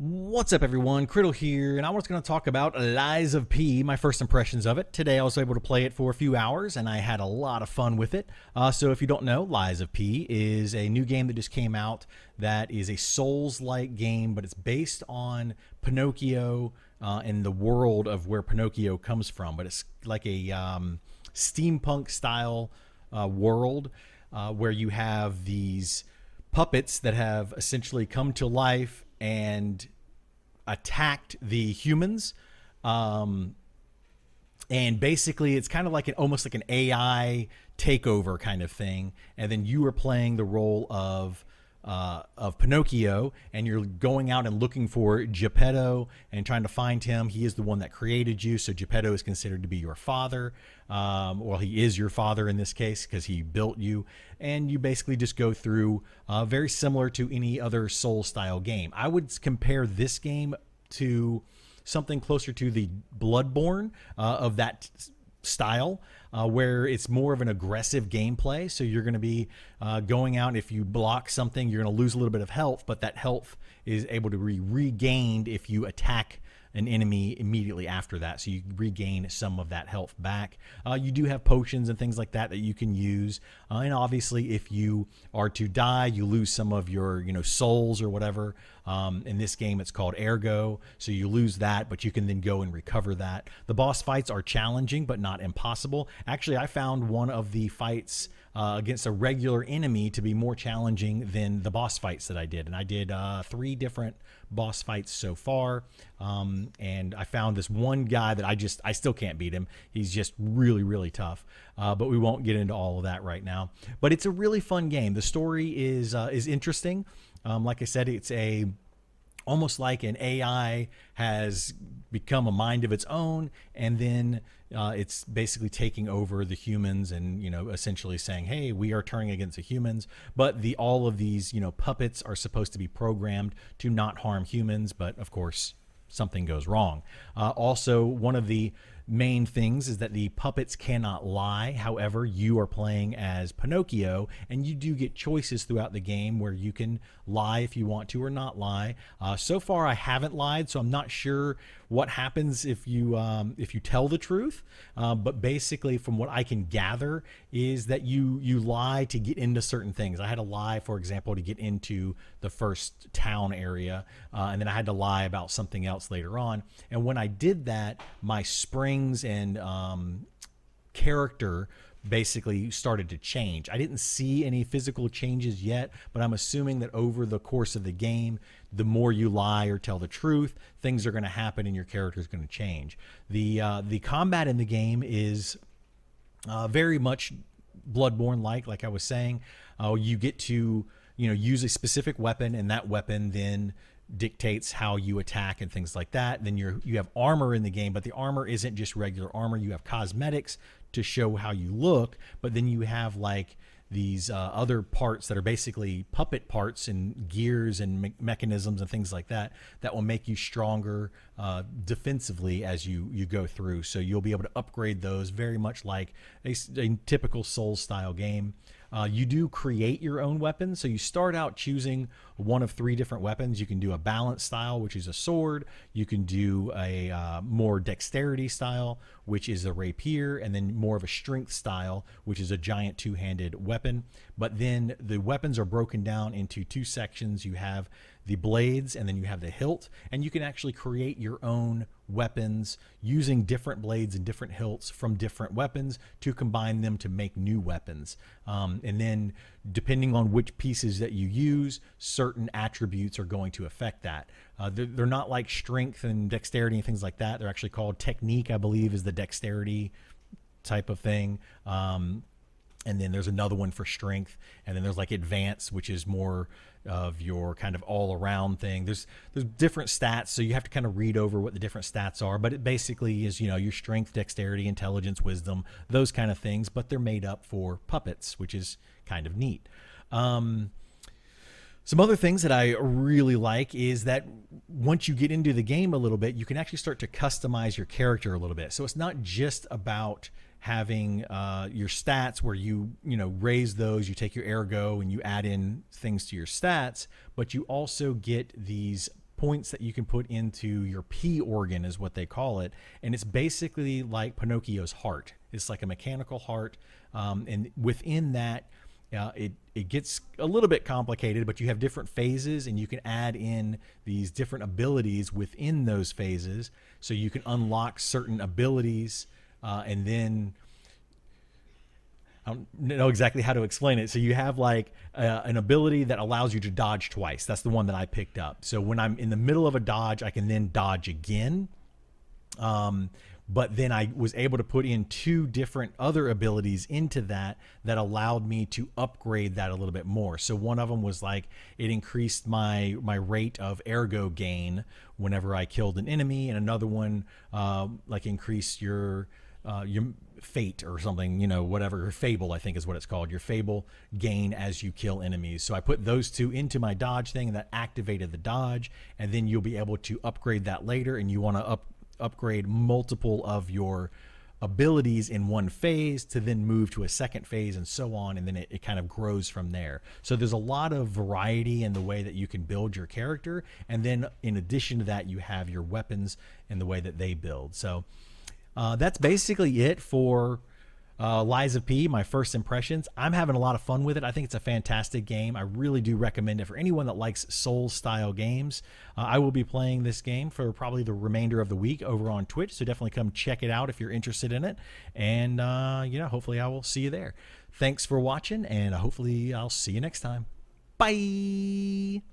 What's up, everyone? Kriddle here, and I was going to talk about Lies of P, my first impressions of it. Today, I was able to play it for a few hours, and I had a lot of fun with it. So if you don't know, Lies of P is a new game that just came out that is a Souls-like game, but it's based on Pinocchio and the world of where Pinocchio comes from. But it's like a steampunk-style world where you have these puppets that have essentially come to life and attacked the humans. And basically it's kind of like almost like an AI takeover kind of thing. And then you are playing the role of Pinocchio, and you're going out and looking for Geppetto and trying to find him. He is the one that created you, so Geppetto is considered to be your father. Well, he is your father in this case because he built you, and you basically just go through very similar to any other Soul-style game. I would compare this game to something closer to the Bloodborne of that style, where it's more of an aggressive gameplay. So you're going to be going out. If you block something, you're going to lose a little bit of health, but that health is able to be regained if you attack an enemy immediately after that. So you regain some of that health back. You do have potions and things like that that you can use. And obviously, if you are to die, you lose some of your souls or whatever. In this game, it's called ergo. So you lose that, but you can then go and recover that. The boss fights are challenging, but not impossible. Actually, I found one of the fights against a regular enemy to be more challenging than the boss fights that I did. And I did 3 different boss fights so far. And I found this one guy that I still can't beat him. He's just really, really tough. But we won't get into all of that right now. But it's a really fun game. The story is interesting. Like I said, it's almost like an AI has become a mind of its own, and then it's basically taking over the humans and essentially saying, hey, we are turning against the humans. But all of these puppets are supposed to be programmed to not harm humans, but of course something goes wrong. Also, one of the main things is that the puppets cannot lie. However, you are playing as Pinocchio, and you do get choices throughout the game where you can lie if you want to or not lie. So far, I haven't lied, so I'm not sure what happens if you tell the truth. But basically, from what I can gather, is that you lie to get into certain things. I had to lie, for example, to get into the first town area, and then I had to lie about something else later on. And when I did that, my springs and character basically started to change. I didn't see any physical changes yet, but I'm assuming that over the course of the game, the more you lie or tell the truth, things are going to happen and your character is going to change. The combat in the game is very much Bloodborne like I was saying. You get to use a specific weapon, and that weapon then dictates how you attack and things like that. Then you have armor in the game, but the armor isn't just regular armor. You have cosmetics to show how you look, but then you have like these other parts that are basically puppet parts and gears and mechanisms and things like that that will make you stronger defensively as you go through. So you'll be able to upgrade those very much like a typical Souls style game. You do create your own weapons. So you start out choosing one of 3 different weapons. You can do a balance style, which is a sword. You can do a more dexterity style, which is a rapier, and then more of a strength style, which is a giant 2-handed weapon. But then the weapons are broken down into 2 sections. You have the blades, and then you have the hilt, and you can actually create your own weapons using different blades and different hilts from different weapons to combine them to make new weapons. And then depending on which pieces that you use, certain attributes are going to affect that. They're not like strength and dexterity and things like that. They're actually called technique, I believe, is the dexterity type of thing. And then there's another one for strength, and then there's like advanced, which is more of your kind of all around thing. There's different stats, so you have to kind of read over what the different stats are, but it basically is your strength, dexterity, intelligence, wisdom, those kind of things, but they're made up for puppets, which is kind of neat. Some other things that I really like is that once you get into the game a little bit, you can actually start to customize your character a little bit. So it's not just about having your stats where you raise those, you take your ergo and you add in things to your stats, but you also get these points that you can put into your P organ, is what they call it, and it's basically like Pinocchio's heart. It's like a mechanical heart, and within that, it gets a little bit complicated, but you have different phases, and you can add in these different abilities within those phases, so you can unlock certain abilities, and then I don't know exactly how to explain it. So you have like an ability that allows you to dodge twice. That's the one that I picked up. So when I'm in the middle of a dodge, I can then dodge again. But then I was able to put in 2 different other abilities into that allowed me to upgrade that a little bit more. So one of them was like it increased my rate of ergo gain whenever I killed an enemy, and another one like increased your fate or something, whatever, fable, I think is what it's called, your fable gain as you kill enemies. So I put those 2 into my dodge thing, and that activated the dodge, and then you'll be able to upgrade that later, and you want to upgrade multiple of your abilities in one phase to then move to a second phase, and so on, and then it kind of grows from there. So there's a lot of variety in the way that you can build your character, and then in addition to that, you have your weapons and the way that they build. So that's basically it for Lies of P, my first impressions. I'm having a lot of fun with it. I think it's a fantastic game. I really do recommend it for anyone that likes Souls-style games. I will be playing this game for probably the remainder of the week over on Twitch, so definitely come check it out if you're interested in it. And, hopefully I will see you there. Thanks for watching, and hopefully I'll see you next time. Bye!